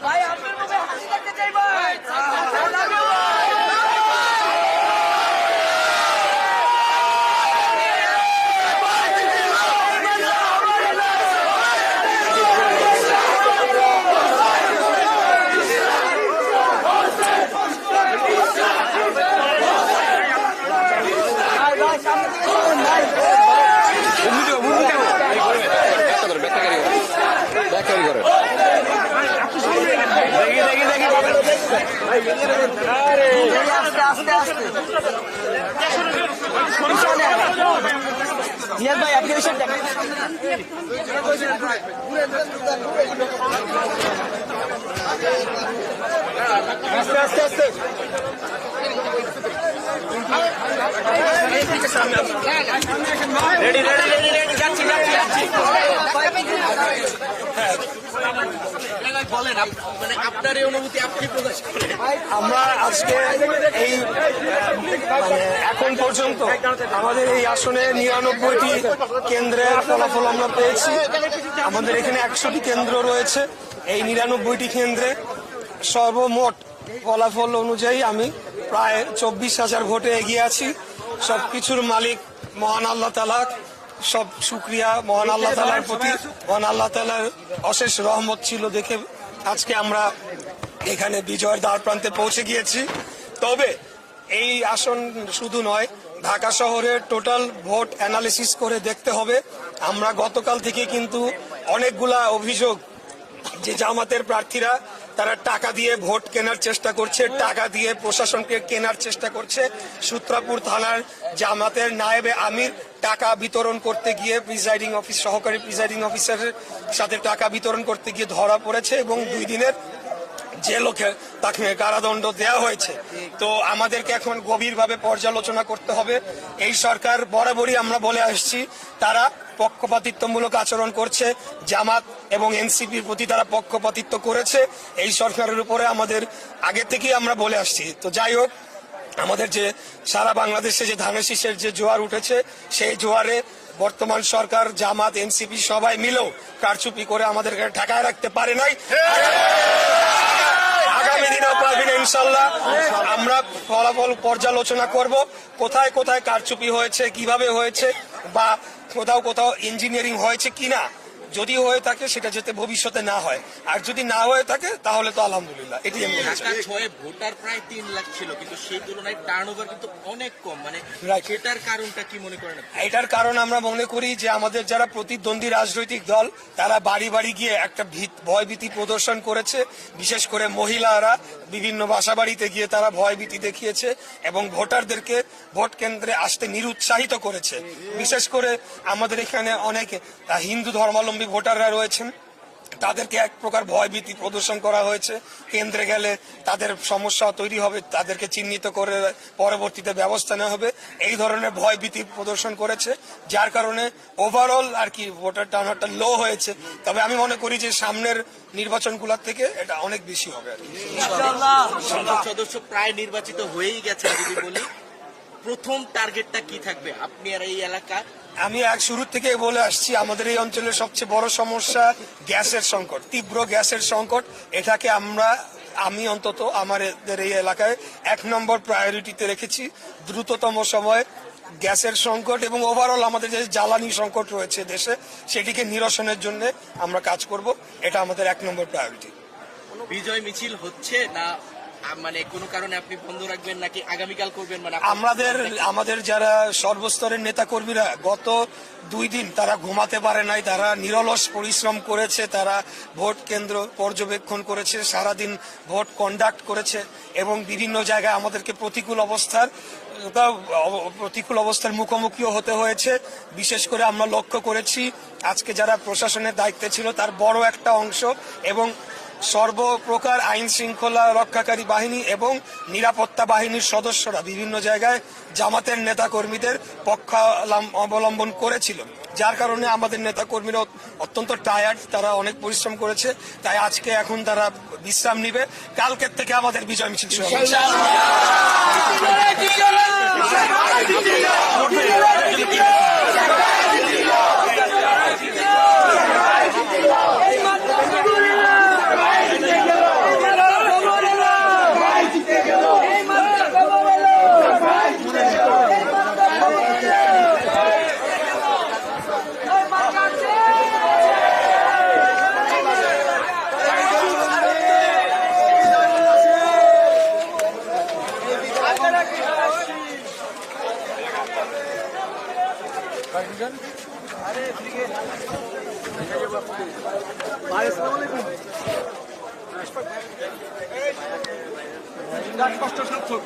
ভাই আপনার মুখে হাসি দেখতে চাই ভাই। জিয়াদ ভাই আপনি ওইসব দেখেন আস্তে আস্তে আস্তে রেডি রেডি রেডি রেডি যাচ্ছি যাচ্ছি যাচ্ছি বলেন মানে আপনার এই অনুভূতি আপনি প্রকাশ করেন। আমরা আজকে এই মানে এখন পর্যন্ত আমাদের এই আসনে ৯৯টি কেন্দ্রের ফলাফল আমরা পেয়েছি। আমাদের এখানে ১০০টি কেন্দ্র রয়েছে। এই ৯৯টি কেন্দ্রে সর্বমোট ফলাফল অনুযায়ী আমি প্রায় ২৪,০০০ ভোটে এগিয়ে আছি। সবকিছুর মালিক মহান আল্লাহ তাআলা, সব শুকরিয়া মহান আল্লাহ তাআলার প্রতি। মহান আল্লাহ তাআলার অশেষ রহমত ছিল দেখে আজকে আমরা এখানে বিজয়ের দ্বার প্রান্তে পৌঁছে গিয়েছি। তবে এই আসন শুধু নয়, ঢাকা শহরের টোটাল ভোট অ্যানালিসিস করে দেখতে হবে। আমরা গতকাল থেকে কিন্তু অনেকগুলা অভিযোগ যে জামাতের প্রার্থীরা তারা টাকা দিয়ে ভোট কেনার চেষ্টা করছে, টাকা দিয়ে প্রশাসনকে কেনার চেষ্টা করছে। সূত্রাপুর থানার জামাতের নায়েবে আমির টাকা বিতরণ করতে গিয়ে সহকারী প্রিজাইডিং অফিসারের সাথে টাকা বিতরণ করতে গিয়ে ধরা পড়েছে এবং 2 দিনের জেলকে তাকে কারাদণ্ড দেওয়া হয়েছে। তো আমাদেরকে এখন গভীরভাবে পর্যালোচনা করতে হবে। এই সরকার বরাবরই আমরা বলে আসছি তারা পক্ষপাতিত্বমূলক আচরণ করছে, জামাত এবং এনসিপির প্রতি তারা পক্ষপাতিত্ব করেছে। এই সরকারের উপরে আমাদের আগে থেকেই আমরা বলে আসছি। তো যাই হোক, আমাদের যে সারা বাংলাদেশে যে ধানের শীষের যে জোয়ার উঠেছে, সেই জোয়ারে বর্তমান সরকার, জামাত, এনসিপি সবাই মিলেও কারচুপি করে আমাদেরকে ঠেকায় রাখতে পারে নাই। আগামী দিনেও পারবে না ইনশাল্লাহ। আমরা ফলাফল পর্যালোচনা করব, কোথায় কোথায় কারচুপি হয়েছে, কিভাবে হয়েছে, বা কোথাও কোথাও ইঞ্জিনিয়ারিং হয়েছে কিনা। যদি হয়ে থাকে সেটা যাতে ভবিষ্যতে না হয়, আর যদি না হয়ে থাকে তাহলে তো আলহামদুলিল্লাহ। এটি আমি বলতে চাই। ঢাকা 6 ভোটার প্রায় 3 লাখ ছিল, কিন্তু সেই তুলনায় টার্নওভার কিন্তু অনেক কম। মানে Right. সেটার কারণটা কি মনে করেন? এটার কারণ আমরা মনে করি যে আমাদের যারা প্রতিদ্বন্দ্বী রাজনৈতিক দল তারা বাড়ি বাড়ি গিয়ে একটা ভয়ভীতি প্রদর্শন করেছে। বিশেষ করে মহিলারা বিভিন্ন বাসাবাড়িতে গিয়ে তারা ভয়ভীতি দেখিয়েছে এবং ভোটারদেরকে ভোট কেন্দ্রে আসতে নিরুৎসাহিত করেছে। বিশেষ করে আমাদের এখানে অনেক হিন্দু ধর্মাবলম্বী ভোটাররা রয়েছেন, তাদেরকে এক প্রকার ভয়ভীতি প্রদর্শন করা হয়েছে। কেন্দ্রে গেলে তাদের সমস্যা তৈরি হবে, তাদেরকে চিহ্নিত করে পরবর্তীতে ব্যবস্থা নেওয়া হবে, এই ধরনের ভয়ভীতি প্রদর্শন করেছে, যার কারণে ওভারঅল আর কি ভোটার টার্নআউটটা লো হয়েছে। তবে আমি মনে করি যে সামনের নির্বাচনগুলোর থেকে এটা অনেক বেশি হবে আর কি। সংসদ সদস্য প্রায় নির্বাচিত হয়েই গেছে। যদি বলি প্রথম টার্গেটটা কি থাকবে আপনি আর এই এলাকা? আমি শুরু থেকে বলে আসছি, আমাদের এই অঞ্চলের সবচেয়ে বড় সমস্যা গ্যাসের সংকট, তীব্র গ্যাসের সংকট। এটাকে আমি অন্তত আমাদের এই এলাকায় 1 নম্বর প্রায়োরিটিতে রেখেছি। দ্রুততম সময়ে গ্যাসের সংকট এবং ওভারঅল আমাদের যে জ্বালানি সংকট রয়েছে দেশে, সেটিকে নিরসনের জন্য আমরা কাজ করব। এটা আমাদের 1 নম্বর প্রায়োরিটি। বিজয় মিছিল হচ্ছে না, মানে কোনো কারণে আপনি বন্ধ রাখবেন নাকি আগামীকাল করবেন? মানে আমাদের যারা সর্বস্তরের নেতা কর্মীরা গত 2 দিন তারা ঘুমাতে পারে নাই, তারা নিরলস পরিশ্রম করেছে, তারা ভোট কেন্দ্র পর্যবেক্ষণ করেছে, সারাদিন ভোট কন্ডাক্ট করেছে এবং বিভিন্ন জায়গায় আমাদেরকে প্রতিকূল অবস্থার মুখোমুখিও হতে হয়েছে। বিশেষ করে আমরা লক্ষ্য করেছি আজকে যারা প্রশাসনের দায়িত্বে ছিল তার বড় একটা অংশ এবং সর্বপ্রকার আইন শৃঙ্খলা রক্ষাকারী বাহিনী এবং নিরাপত্তা বাহিনীর সদস্যরা বিভিন্ন জায়গায় জামাতের নেতা কর্মীদের পক্ষ অবলম্বন করেছিল, যার কারণে আমাদের নেতা কর্মীরা অত্যন্ত টায়ার্ড, তারা অনেক পরিশ্রম করেছে। তাই আজকে এখন তারা বিশ্রাম নিবে, কালকের থেকে আমাদের বিজয় মিছিল শুরু হবে। কষ্ট সার্থক।